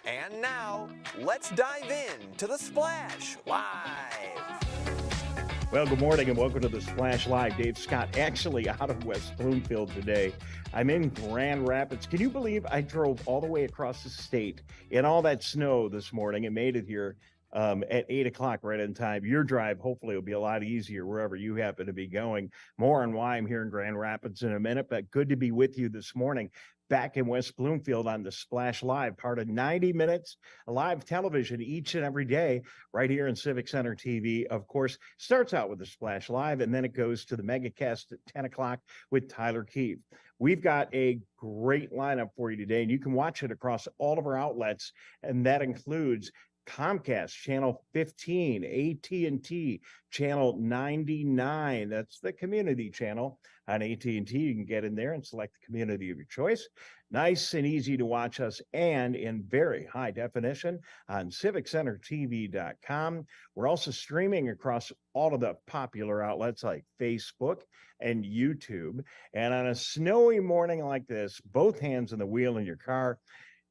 And now, let's dive in to the Splash Live. Well, good morning and welcome to the Splash Live. Dave Scott, actually out of West Bloomfield today. I'm in Grand Rapids. Can you believe I drove all the way across the state in all that snow this morning and made it here at 8 o'clock right in time? Your drive, hopefully, will be a lot easier wherever you happen to be going. More on why I'm here in Grand Rapids in a minute, but good to be with you this morning. Back in West Bloomfield on the Splash Live, part of 90 minutes live television each and every day right here in Civic Center TV. Of course, starts out with the Splash Live, and then it goes to the MegaCast at 10 o'clock with Tyler Keefe. We've got a great lineup for you today, and you can watch it across all of our outlets, and that includes Comcast channel 15, AT&T channel 99. That's the community channel on AT&T. You can get in there and select the community of your choice. Nice and easy to watch us, and in very high definition on civiccentertv.com. We're also streaming across all of the popular outlets like Facebook and YouTube. And on a snowy morning like this, both hands on the wheel in your car,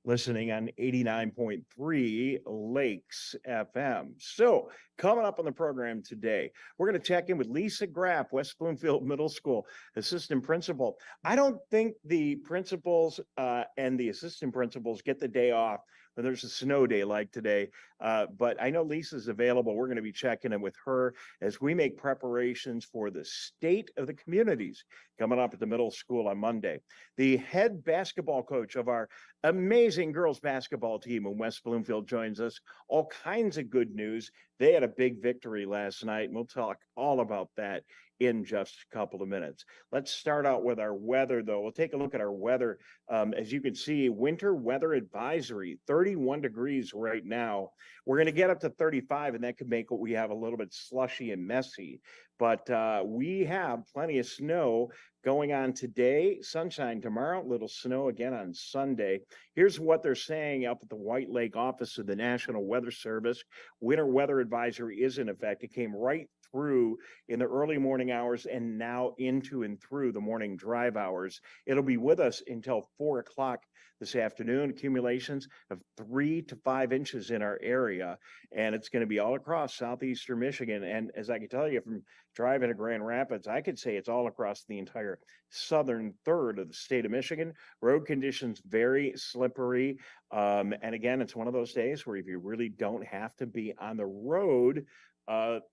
listening on 89.3 Lakes FM. So coming up on the program today, we're going to check in with Lisa Graff, West Bloomfield Middle School assistant principal. I don't think the principals and the assistant principals get the day off when there's a snow day like today, but I know Lisa's available. We're going to be checking in with her as we make preparations for the State of the Communities coming up at the middle school on Monday. The head basketball coach of our amazing girls basketball team in West Bloomfield joins us. All kinds of good news. They had a big victory last night, and we'll talk all about that in just a couple of minutes. Let's start out with our weather, though. We'll take a look at our weather. As you can see, winter weather advisory, 31 degrees right now. We're going to get up to 35, and that could make what we have a little bit slushy and messy. But we have plenty of snow going on today, sunshine tomorrow, little snow again on Sunday. Here's what they're saying up at the White Lake office of the National Weather Service. Winter weather advisory is in effect. It came right through in the early morning hours and now into and through the morning drive hours. It'll be with us until 4 o'clock this afternoon. Accumulations of 3 to 5 inches in our area, and it's going to be all across southeastern Michigan. And as I can tell you from driving to Grand Rapids, I could say it's all across the entire southern third of the state of Michigan. Road conditions very slippery. And again, it's one of those days where if you really don't have to be on the road,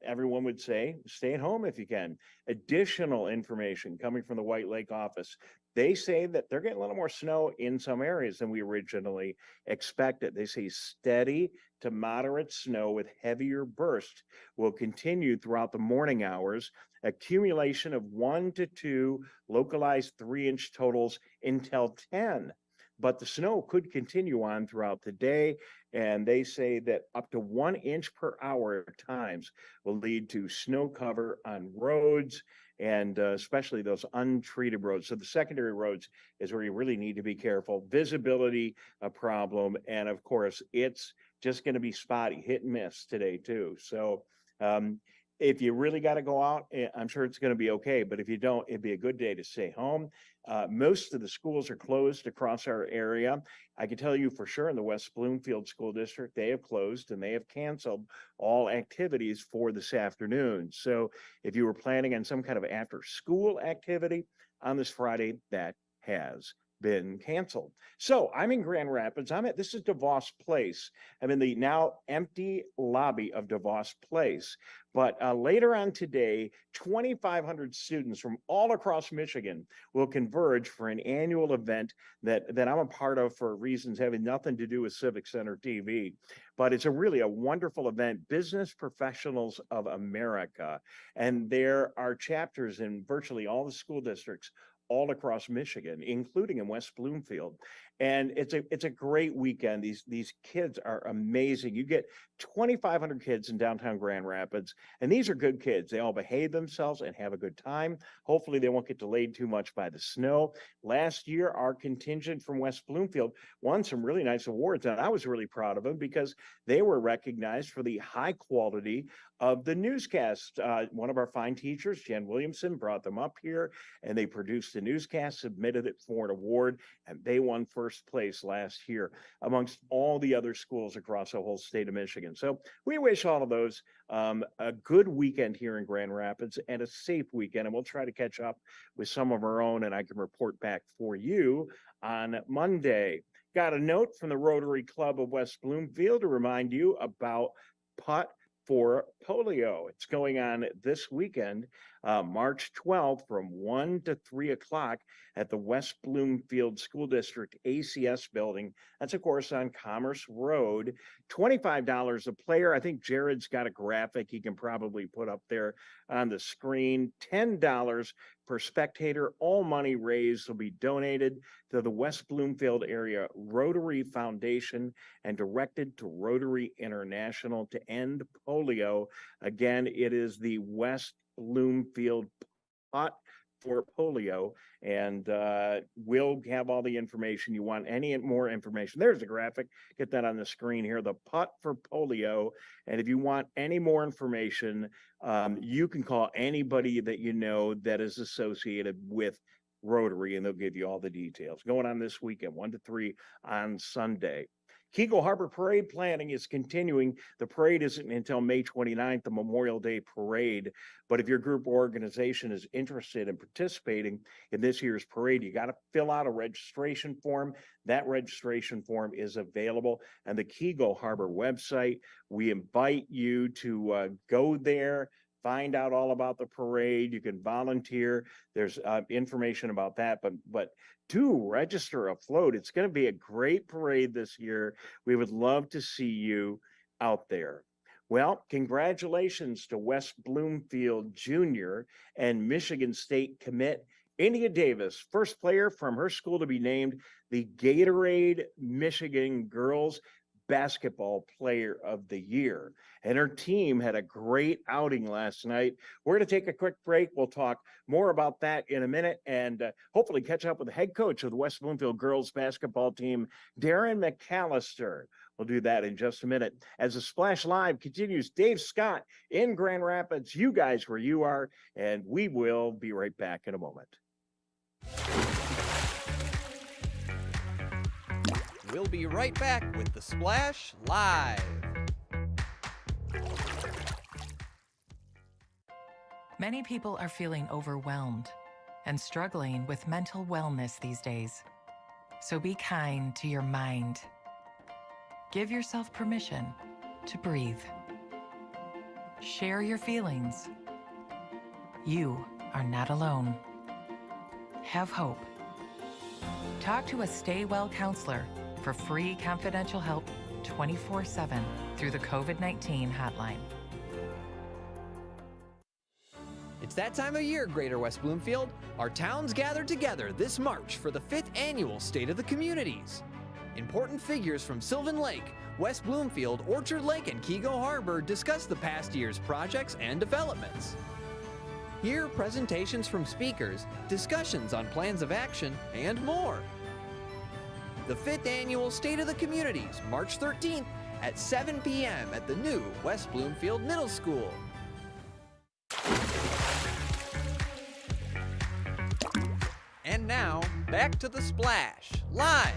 everyone would say stay at home if you can. Additional information coming from the White Lake office. They say that they're getting a little more snow in some areas than we originally expected. They say steady to moderate snow with heavier bursts will continue throughout the morning hours. Accumulation of 1 to 2 localized 3-inch totals until 10. But the snow could continue on throughout the day, and they say that up to 1 inch per hour at times will lead to snow cover on roads, and especially those untreated roads. So the secondary roads is where you really need to be careful. Visibility, a problem, and of course, it's just going to be spotty, hit and miss today too. So if you really got to go out, I'm sure it's going to be okay. But if you don't, it'd be a good day to stay home. Most of the schools are closed across our area. I can tell you for sure in the West Bloomfield School District, they have closed and they have canceled all activities for this afternoon. So if you were planning on some kind of after school activity on this Friday, that has been canceled. So I'm in Grand Rapids. This is DeVos Place. I'm in the now empty lobby of DeVos Place. But later on today, 2,500 students from all across Michigan will converge for an annual event that I'm a part of for reasons having nothing to do with Civic Center TV. But it's really a wonderful event, Business Professionals of America. And there are chapters in virtually all the school districts all across Michigan, including in West Bloomfield. And it's a great weekend. These kids are amazing. You get 2,500 kids in downtown Grand Rapids, and these are good kids. They all behave themselves and have a good time. Hopefully they won't get delayed too much by the snow. Last year, our contingent from West Bloomfield won some really nice awards, and I was really proud of them because they were recognized for the high quality of the newscast. One of our fine teachers, Jen Williamson, brought them up here, and they produced a newscast, submitted it for an award, and they won first first place last year amongst all the other schools across the whole state of Michigan. So we wish all of those a good weekend here in Grand Rapids and a safe weekend. And we'll try to catch up with some of our own, and I can report back for you on Monday. Got a note from the Rotary Club of West Bloomfield to remind you about Putt for Polio. It's going on this weekend, March 12th from 1 to 3 o'clock at the West Bloomfield School District ACS building. That's, of course, on Commerce Road. $25 a player. I think Jared's got a graphic he can probably put up there on the screen. $10 per spectator. All money raised will be donated to the West Bloomfield Area Rotary Foundation and directed to Rotary International to end polio. Again, it is the West Bloomfield Putt for Polio, and we'll have all the information you want. Any more information, there's the graphic, get that on the screen here, the Putt for Polio. And if you want any more information, you can call anybody that you know that is associated with Rotary, and they'll give you all the details. Going on this weekend, 1 to 3 on Sunday. Keego Harbor Parade planning is continuing. The parade isn't until May 29th, the Memorial Day Parade. But if your group or organization is interested in participating in this year's parade, you got to fill out a registration form. That registration form is available on the Keego Harbor website. We invite you to go there, find out all about the parade. You can volunteer. There's information about that, but do register a float. It's going to be a great parade this year. We would love to see you out there. Well, congratulations to West Bloomfield Junior and Michigan State commit Indya Davis, first player from her school to be named the Gatorade Michigan Girls Basketball Player of the Year. And her team had a great outing last night. We're going to take a quick break. We'll talk more about that in a minute and hopefully catch up with the head coach of the West Bloomfield girls basketball team, Darrin McAllister. We'll do that in just a minute. As the Splash Live continues, Dave Scott in Grand Rapids, you guys where you are, and we will be right back in a moment. We'll be right back with the Splash Live. Many people are feeling overwhelmed and struggling with mental wellness these days. So be kind to your mind. Give yourself permission to breathe. Share your feelings. You are not alone. Have hope. Talk to a Stay Well counselor for free confidential help 24/7 through the COVID-19 hotline. It's that time of year, Greater West Bloomfield. Our towns gather together this March for the 5th annual State of the Communities. Important figures from Sylvan Lake, West Bloomfield, Orchard Lake, and Keego Harbor discuss the past year's projects and developments. Hear presentations from speakers, discussions on plans of action, and more. The 5th annual State of the Communities, March 13th at 7 p.m. at the new West Bloomfield Middle School. And now, back to the Splash Live.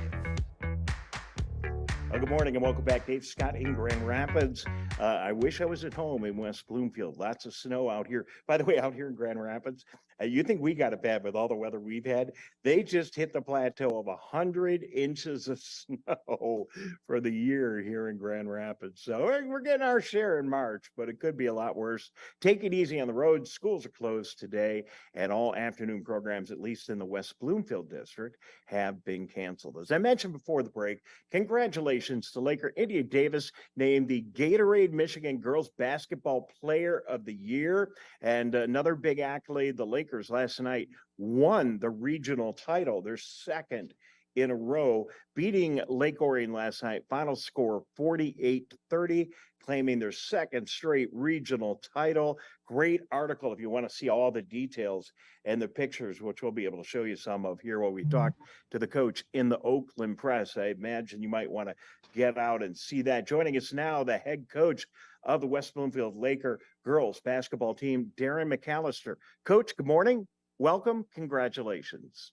Well, good morning and welcome back. Dave Scott in Grand Rapids. I wish I was at home in West Bloomfield. Lots of snow out here. By the way, out here in Grand Rapids, you think we got it bad with all the weather we've had? They just hit the plateau of 100 inches of snow for the year here in Grand Rapids. So we're getting our share in March, but it could be a lot worse. Take it easy on the road. Schools are closed today, and all afternoon programs, at least in the West Bloomfield district, have been canceled. As I mentioned before the break, congratulations to Laker Indya Davis, named the Gatorade Michigan Girls Basketball Player of the Year. And another big accolade, the Lakers last night won the regional title, their second in a row, beating Lake Orion last night. Final score 48-30, claiming their second straight regional title. Great article if you want to see all the details and the pictures, which we'll be able to show you some of here while we talk to the coach in the Oakland Press. I imagine you might want to get out and see that. Joining us now, the head coach of the West Bloomfield Laker girls basketball team, Darrin McAllister. Coach, good morning. Welcome. Congratulations.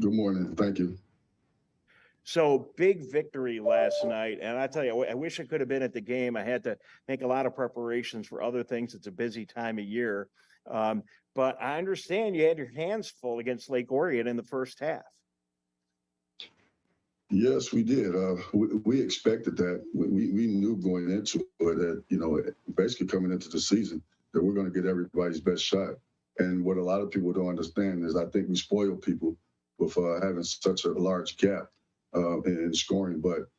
Good morning. Thank you. So big victory last night. And I tell you, I wish I could have been at the game. I had to make a lot of preparations for other things. It's a busy time of year. Um, but I understand you had your hands full against Lake Orion in the first half. Yes, we did. We expected that. We knew going into it that, basically coming into the season, that we're going to get everybody's best shot. And what a lot of people don't understand is I think we spoil people with having such a large gap in scoring. But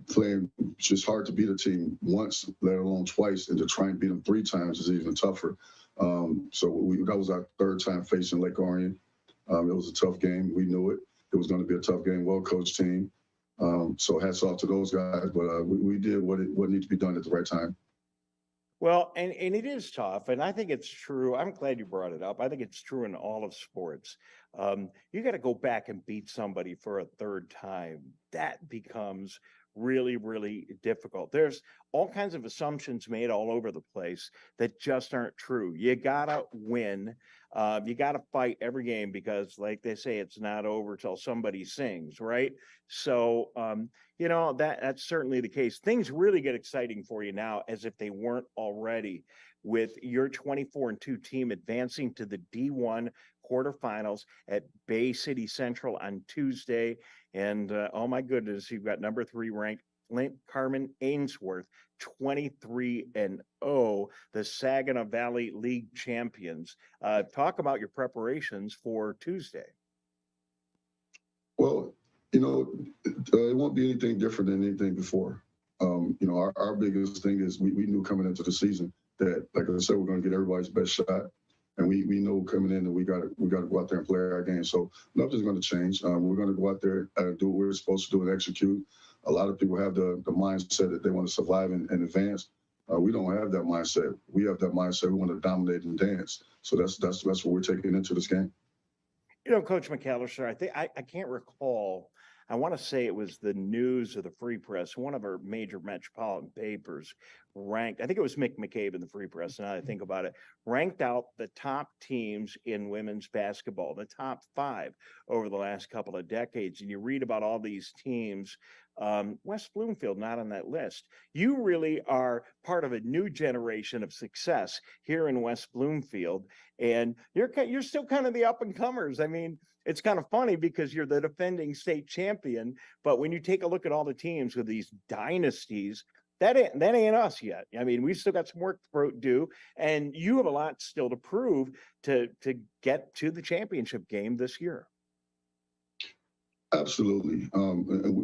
playing, it's just hard to beat a team once, let alone twice, and to try and beat them 3 times is even tougher. So that was our 3rd time facing Lake Orion. It was a tough game. We knew it. It was going to be a tough game, well-coached team. So hats off to those guys. But we did what needed to be done at the right time. Well, and it is tough, and I think it's true. I'm glad you brought it up. I think it's true in all of sports. You got to go back and beat somebody for a 3rd time. That becomes really, really difficult. There's all kinds of assumptions made all over the place that just aren't true. You got to win. You got to fight every game because, like they say, it's not over till somebody sings, right? So, that's certainly the case. Things really get exciting for you now, as if they weren't already, with your 24-2 team advancing to the D1 quarterfinals at Bay City Central on Tuesday. And oh my goodness, you've got number 3 ranked Flint Carmen Ainsworth, 23-0, the Saginaw Valley League champions. Talk about your preparations for Tuesday. Well, it won't be anything different than anything before. Our biggest thing is we knew coming into the season that, like I said, we're going to get everybody's best shot. And we know coming in that we got to go out there and play our game. So nothing's going to change. We're going to go out there and do what we're supposed to do and execute. A lot of people have the mindset that they want to survive and advance. We don't have that mindset. We have that mindset. We want to dominate and dance. So that's what we're taking into this game. Coach McAllister, I think I can't recall. I want to say it was the News or the Free Press, one of our major metropolitan papers, ranked, I think it was Mick McCabe in the Free Press, now that I think about it, ranked out the top teams in women's basketball, the top 5 over the last couple of decades. And you read about all these teams, West Bloomfield not on that list. You really are part of a new generation of success here in West Bloomfield, and you're still kind of the up-and-comers. I mean, it's kind of funny because you're the defending state champion, but when you take a look at all the teams with these dynasties, that ain't us yet. I mean, we've still got some work to do, and you have a lot still to prove to get to the championship game this year. Absolutely.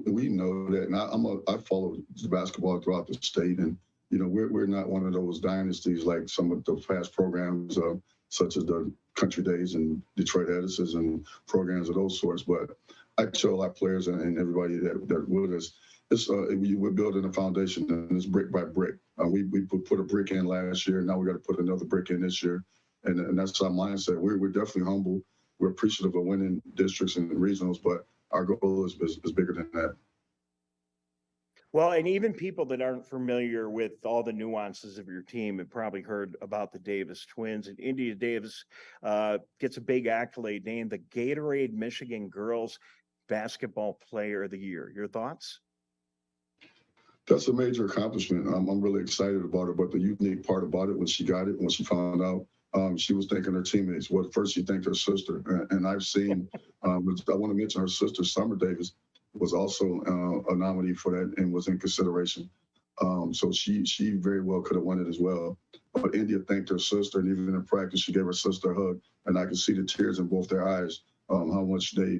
We know that. And I follow basketball throughout the state, and we're not one of those dynasties like some of the past programs, such as the Country Days and Detroit Edisons and programs of those sorts. But I tell our players and everybody that with us, we're building a foundation, and it's brick by brick. We put a brick in last year, and now we got to put another brick in this year, and that's our mindset. We're definitely humble. We're appreciative of winning districts and regionals, but our goal is bigger than that. Well, and even people that aren't familiar with all the nuances of your team have probably heard about the Davis twins. And Indya Davis gets a big accolade, named the Gatorade Michigan Girls Basketball Player of the Year. Your thoughts? That's a major accomplishment. I'm really excited about it. But the unique part about it, when she got it, when she found out, she was thanking her teammates. Well, first she thanked her sister. And I've seen, I want to mention her sister, Summer Davis, was also a nominee for that and was in consideration. So she very well could have won it as well. But Indya thanked her sister, and even in practice, she gave her sister a hug. And I could see the tears in both their eyes, how much they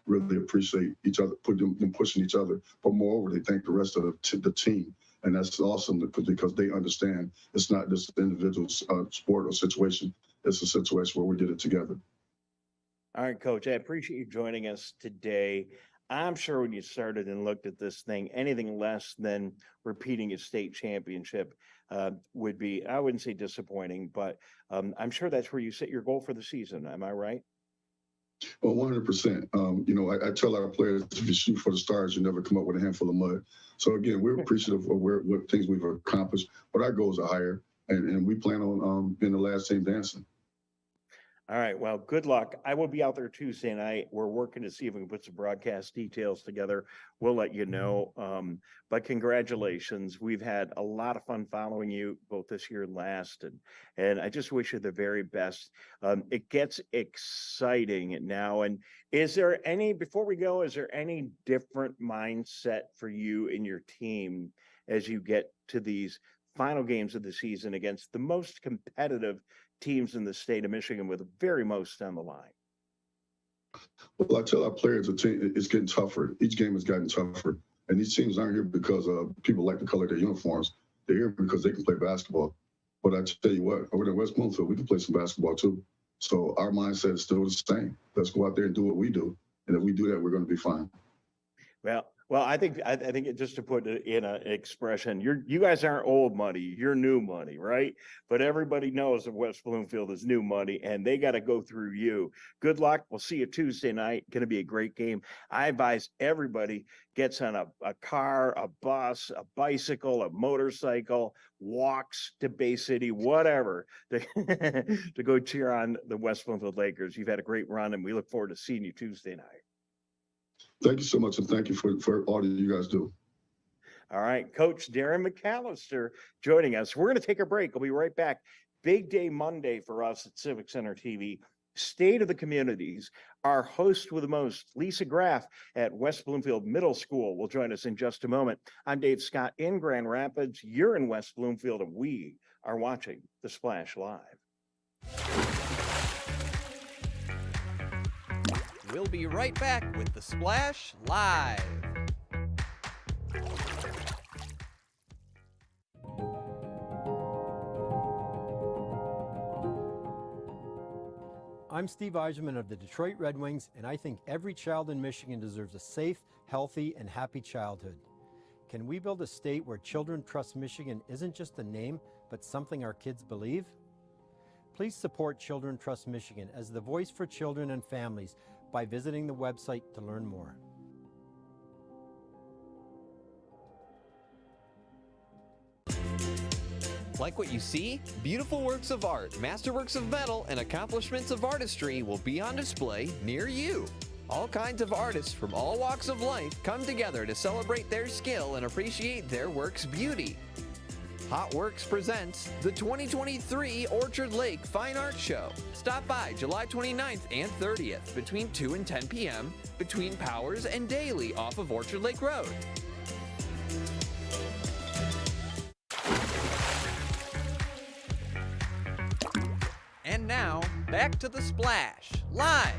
really appreciate each other, them pushing each other. But moreover, they thank the rest of the team. And that's awesome because they understand it's not just an individual sport or situation. It's a situation where we did it together. All right, Coach, I appreciate you joining us today. I'm sure when you started and looked at this thing, anything less than repeating a state championship would be, I wouldn't say disappointing, but I'm sure that's where you set your goal for the season. Am I right? Well, 100%. I tell our players, if you shoot for the stars, you never come up with a handful of mud. So again, we're appreciative of what things we've accomplished, but our goals are higher, and we plan on being the last team dancing. All right. Well, good luck. I will be out there Tuesday night. We're working to see if we can put some broadcast details together. We'll let you know. But congratulations. We've had a lot of fun following you both this year and last. And I just wish you the very best. It gets exciting now. And before we go, is there any different mindset for you and your team as you get to these final games of the season against the most competitive teams in the state of Michigan with the very most on the line? Well, I tell our players, it's getting tougher. Each game has gotten tougher. And these teams aren't here because people like the color of their uniforms. They're here because they can play basketball. But I tell you what, over in West Bloomfield, we can play some basketball too. So our mindset is still the same. Let's go out there and do what we do. And if we do that, we're going to be fine. Well, I think just to put it in an expression, you guys aren't old money, you're new money, right? But everybody knows that West Bloomfield is new money, and they got to go through you. Good luck. We'll see you Tuesday night. Going to be a great game. I advise everybody gets on a car, a bus, a bicycle, a motorcycle, walks to Bay City, whatever, to go cheer on the West Bloomfield Lakers. You've had a great run, and we look forward to seeing you Tuesday night. Thank you so much, and thank you for all that you guys do. All right, Coach Darrin McAllister joining us. We're going to take a break. We'll be right back. Big day Monday for us at Civic Center TV. State of the Communities. Our host with the most, Lisa Graff at West Bloomfield Middle School, will join us in just a moment. I'm Dave Scott in Grand Rapids. You're in West Bloomfield, and we are watching The Splash Live. We'll be right back with The Splash Live. I'm Steve Eiserman of the Detroit Red Wings, and I think every child in Michigan deserves a safe, healthy, and happy childhood. Can we build a state where Children Trust Michigan isn't just a name, but something our kids believe? Please support Children Trust Michigan as the voice for children and families by visiting the website to learn more. Like what you see? Beautiful works of art, masterworks of metal, and accomplishments of artistry will be on display near you. All kinds of artists from all walks of life come together to celebrate their skill and appreciate their work's beauty. Hot Works presents the 2023 Orchard Lake Fine Art Show. Stop by July 29th and 30th between 2 and 10 p.m. between Powers and Daly off of Orchard Lake Road. And now, back to The Splash, live.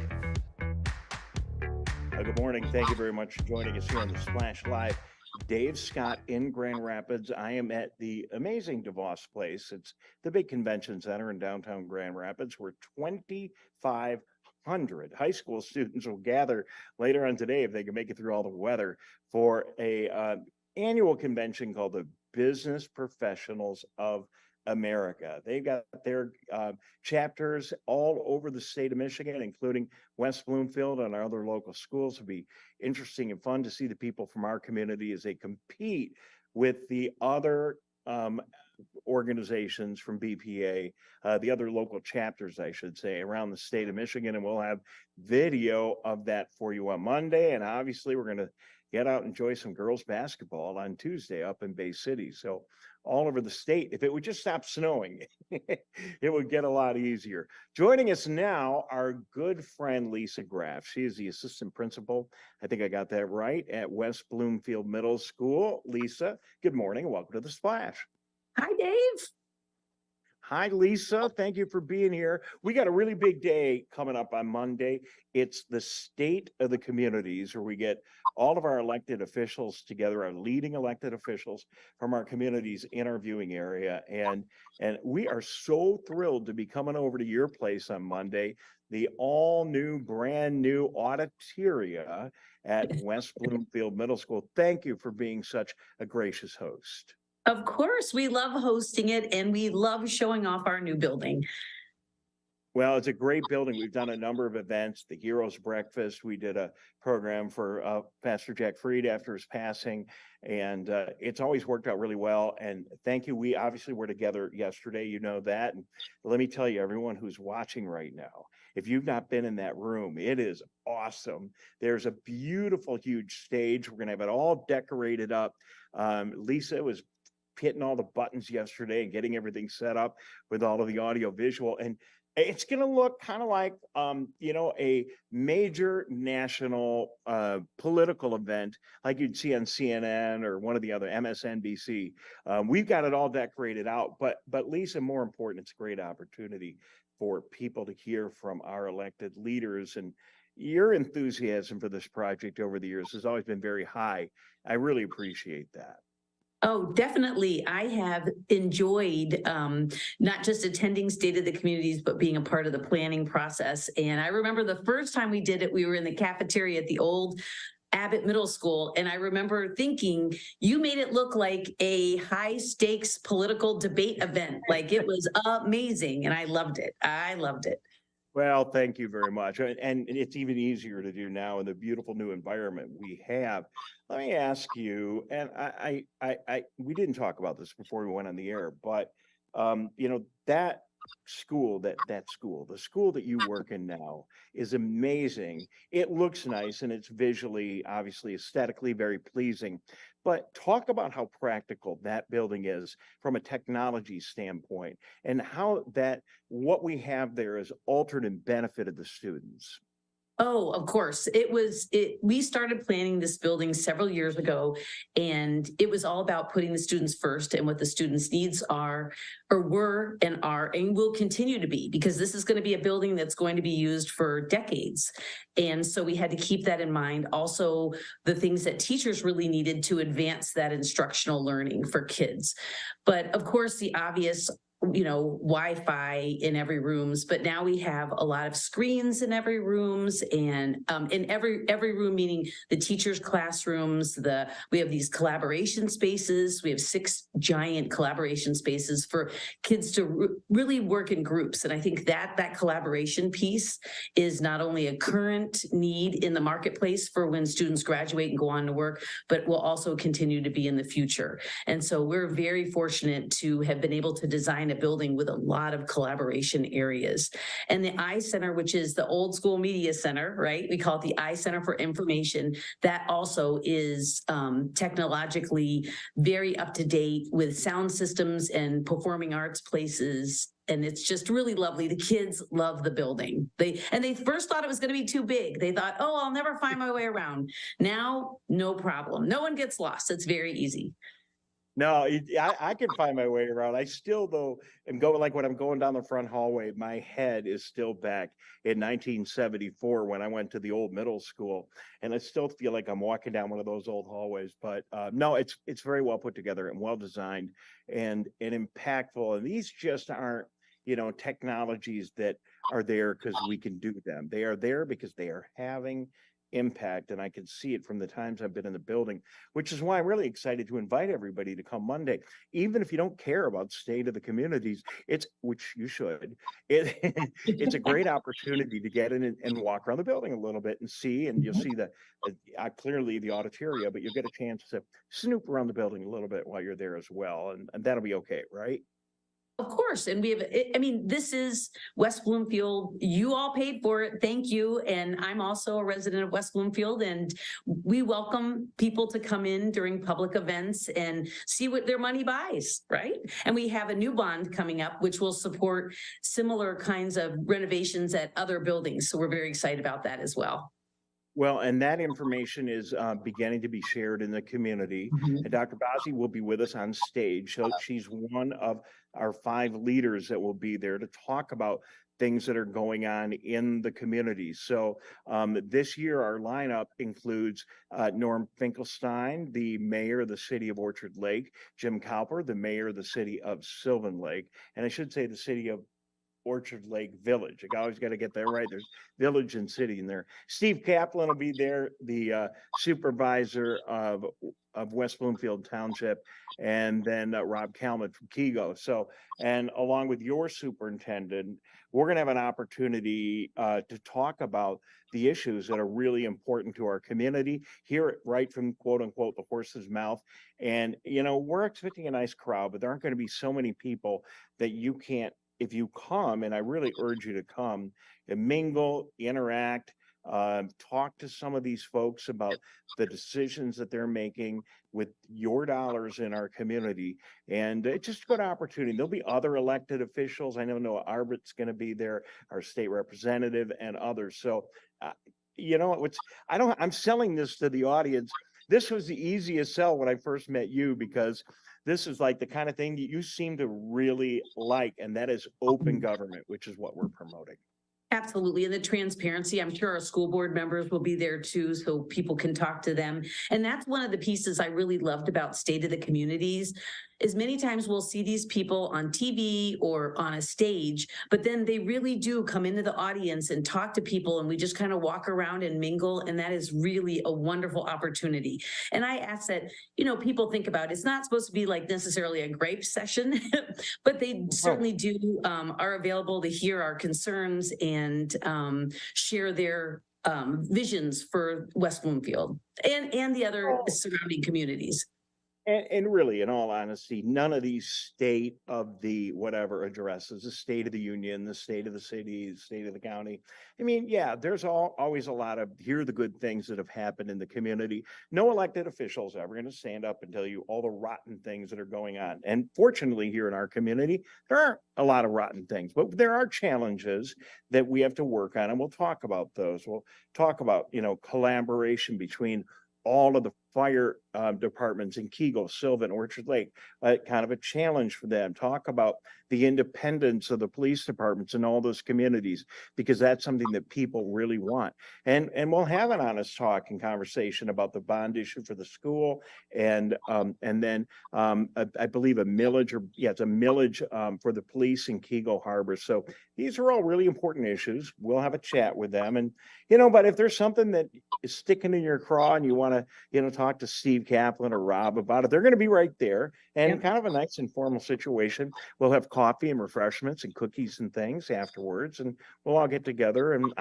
Good morning. Thank you very much for joining us here on The Splash Live. Dave Scott in Grand Rapids. I am at the amazing DeVos Place. It's the big convention center in downtown Grand Rapids where 2,500 high school students will gather later on today, if they can make it through all the weather, for a annual convention called the Business Professionals of America. They've got their chapters all over the state of Michigan, including West Bloomfield and our other local schools. It'll be interesting and fun to see the people from our community as they compete with the other organizations from BPA, the other local chapters, I should say, around the state of Michigan. And we'll have video of that for you on Monday. And obviously, we're going to get out and enjoy some girls basketball on Tuesday up in Bay City. So all over the state, if it would just stop snowing, it would get a lot easier. Joining us now, our good friend, Lisa Graff. She is the assistant principal, I think I got that right, at West Bloomfield Middle School. Lisa, good morning and welcome to The Splash. Hi, Dave. Hi, Lisa. Thank you for being here. We got a really big day coming up on Monday. It's the State of the Communities, where we get all of our elected officials together, our leading elected officials from our communities in our viewing area. And we are so thrilled to be coming over to your place on Monday, the all new, brand new auditoria at West Bloomfield Middle School. Thank you for being such a gracious host. Of course, we love hosting it and we love showing off our new building. Well, it's a great building. We've done a number of events, the Heroes Breakfast. We did a program for Pastor Jack Freed after his passing, and it's always worked out really well. And thank you. We obviously were together yesterday, you know that. And let me tell you, everyone who's watching right now, if you've not been in that room, it is awesome. There's a beautiful, huge stage. We're going to have it all decorated up. Lisa was hitting all the buttons yesterday and getting everything set up with all of the audio visual. And it's going to look kind of like, a major national political event like you'd see on CNN or one of the other MSNBC. We've got it all decorated out, but Lisa, more important, it's a great opportunity for people to hear from our elected leaders. And your enthusiasm for this project over the years has always been very high. I really appreciate that. Oh, definitely. I have enjoyed not just attending State of the Communities, but being a part of the planning process. And I remember the first time we did it, we were in the cafeteria at the old Abbott Middle School. And I remember thinking, you made it look like a high stakes political debate event. Like it was amazing. And I loved it. I loved it. Well, thank you very much. And it's even easier to do now in the beautiful new environment we have. Let me ask you, and we didn't talk about this before we went on the air, but that school, the school that you work in now is amazing. It looks nice and it's visually, obviously, aesthetically very pleasing. But talk about how practical that building is from a technology standpoint and how what we have there is altered and benefited the students. Oh, of course. We started planning this building several years ago, and it was all about putting the students first and what the students' needs are, or were and are, and will continue to be, because this is going to be a building that's going to be used for decades. And so we had to keep that in mind. Also, the things that teachers really needed to advance that instructional learning for kids. But of course, the obvious Wi-Fi in every rooms, but now we have a lot of screens in every rooms, and in every room, meaning the teachers' classrooms. We have these collaboration spaces. We have 6 giant collaboration spaces for kids to really work in groups. And I think that collaboration piece is not only a current need in the marketplace for when students graduate and go on to work, but will also continue to be in the future. And so we're very fortunate to have been able to design a building with a lot of collaboration areas. And the I Center, which is the old school media center, right? We call it the I Center for Information. That also is technologically very up to date with sound systems and performing arts places. And it's just really lovely. The kids love the building. They first thought it was going to be too big. They thought, oh, I'll never find my way around. Now, no problem. No one gets lost. It's very easy. No, I can find my way around. I still, though, am going, like when I'm going down the front hallway, my head is still back in 1974 when I went to the old middle school. And I still feel like I'm walking down one of those old hallways. But no, it's very well put together and well designed and impactful. And these just aren't, technologies that are there because we can do them. They are there because they are having impact, and I can see it from the times I've been in the building, which is why I'm really excited to invite everybody to come Monday. Even if you don't care about State of the Communities, which you should, it's a great opportunity to get in and walk around the building a little bit and see, and you'll see clearly the auditoria, but you'll get a chance to snoop around the building a little bit while you're there as well, and that'll be okay, right? Of course. And this is West Bloomfield. You all paid for it. Thank you. And I'm also a resident of West Bloomfield, and we welcome people to come in during public events and see what their money buys, right? And we have a new bond coming up, which will support similar kinds of renovations at other buildings. So we're very excited about that as well. Well, and that information is beginning to be shared in the community. Mm-hmm. And Dr. Bozzi will be with us on stage. So she's one of our 5 leaders that will be there to talk about things that are going on in the community. So this year, our lineup includes Norm Finkelstein, the mayor of the city of Orchard Lake, Jim Cowper, the mayor of the city of Sylvan Lake, and I should say the city of Orchard Lake Village. I always got to get that right. There's village and city in there. Steve Kaplan will be there, the supervisor of West Bloomfield Township, and then Rob Kalman from Kego. So, and along with your superintendent, we're going to have an opportunity to talk about the issues that are really important to our community, hear it right from quote unquote the horse's mouth. And, you know, we're expecting a nice crowd, but there aren't going to be so many people that you can't, if you come, and I really urge you to come and mingle, interact, talk to some of these folks about the decisions that they're making with your dollars in our community. And it's just a good opportunity. There'll be other elected officials. I know Arbert's going to be there, our state representative, and others. So, you know, I'm selling this to the audience. This was the easiest sell when I first met you, because this is like the kind of thing that you seem to really like, and that is open government, which is what we're promoting. Absolutely. And the transparency, I'm sure our school board members will be there too, so people can talk to them. And that's one of the pieces I really loved about State of the Communities, is many times we'll see these people on TV or on a stage, but then they really do come into the audience and talk to people, and we just kind of walk around and mingle. And that is really a wonderful opportunity. And I ask that, you know, people think about, it's not supposed to be like necessarily a gripe session, but they certainly do, are available to hear our concerns and share their visions for West Bloomfield and the other surrounding communities. And really, in all honesty, none of these state of the whatever addresses, the state of the union, the state of the city, the state of the county. I mean, yeah, there's always a lot of, here are the good things that have happened in the community. No elected officials ever going to stand up and tell you all the rotten things that are going on. And fortunately, here in our community, there aren't a lot of rotten things, but there are challenges that we have to work on. And we'll talk about those. We'll talk about, you know, collaboration between all of the fire departments in Kego, Sylvan, Orchard Lake, kind of a challenge for them. Talk about the independence of the police departments in all those communities, because that's something that people really want. And we'll have an honest talk and conversation about the bond issue for the school, and then I believe a millage, it's a millage for the police in Kego Harbor. So these are all really important issues. We'll have a chat with them, and you know, but if there's something that is sticking in your craw and you want to, you know, talk to Steve Kaplan or Rob about it, they're going to be right there, and kind of a nice informal situation. We'll have coffee and refreshments and cookies and things afterwards, and we'll all get together. And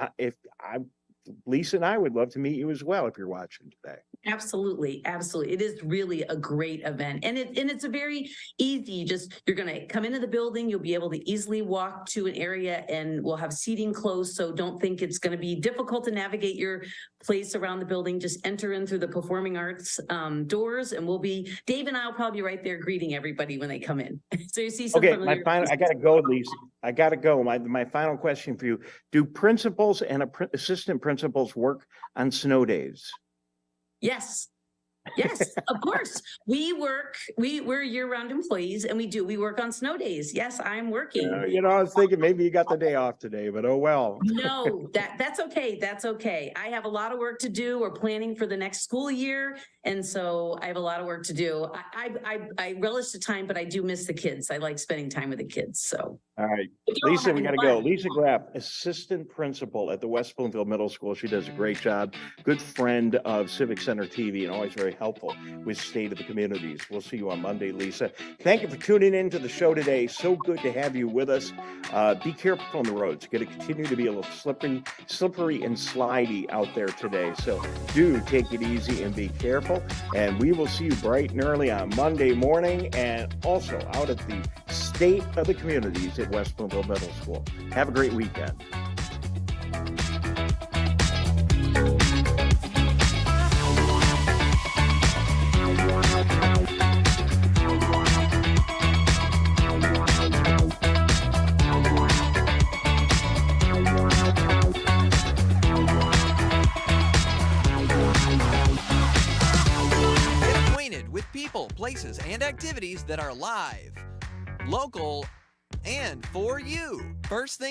Lisa and I would love to meet you as well if you're watching today. Absolutely. Absolutely. It is really a great event. And it's a very easy, you're going to come into the building. You'll be able to easily walk to an area, and we'll have seating close. So don't think it's going to be difficult to navigate your place around the building. Just enter in through the performing arts doors, and Dave and I will probably be right there greeting everybody when they come in. So you see some I got to go, Lisa. I got to go. My final question for you: do principals and assistant principals work on snow days? Yes. Yes, of course. We're year-round employees, and we work on snow days. Yes, I'm working. You know, I was thinking maybe you got the day off today, but oh well. No, that's okay. That's okay. I have a lot of work to do. We're planning for the next school year, and so I have a lot of work to do. I relish the time, but I do miss the kids. I like spending time with the kids. So. All right, Lisa, we got to go. Lisa Graff, assistant principal at the West Bloomfield Middle School. She does a great job. Good friend of Civic Center TV, and always very helpful with State of the Communities. We'll see you on Monday, Lisa. Thank you for tuning in to the show today. So good to have you with us. Be careful on the roads. It's going to continue to be a little slippery and slidey out there today. So do take it easy and be careful. And we will see you bright and early on Monday morning, and also out at the State of the Communities at West Bloomfield Middle School. Have a great weekend. Get acquainted with people, places, and activities that are live, local, and for you. First thing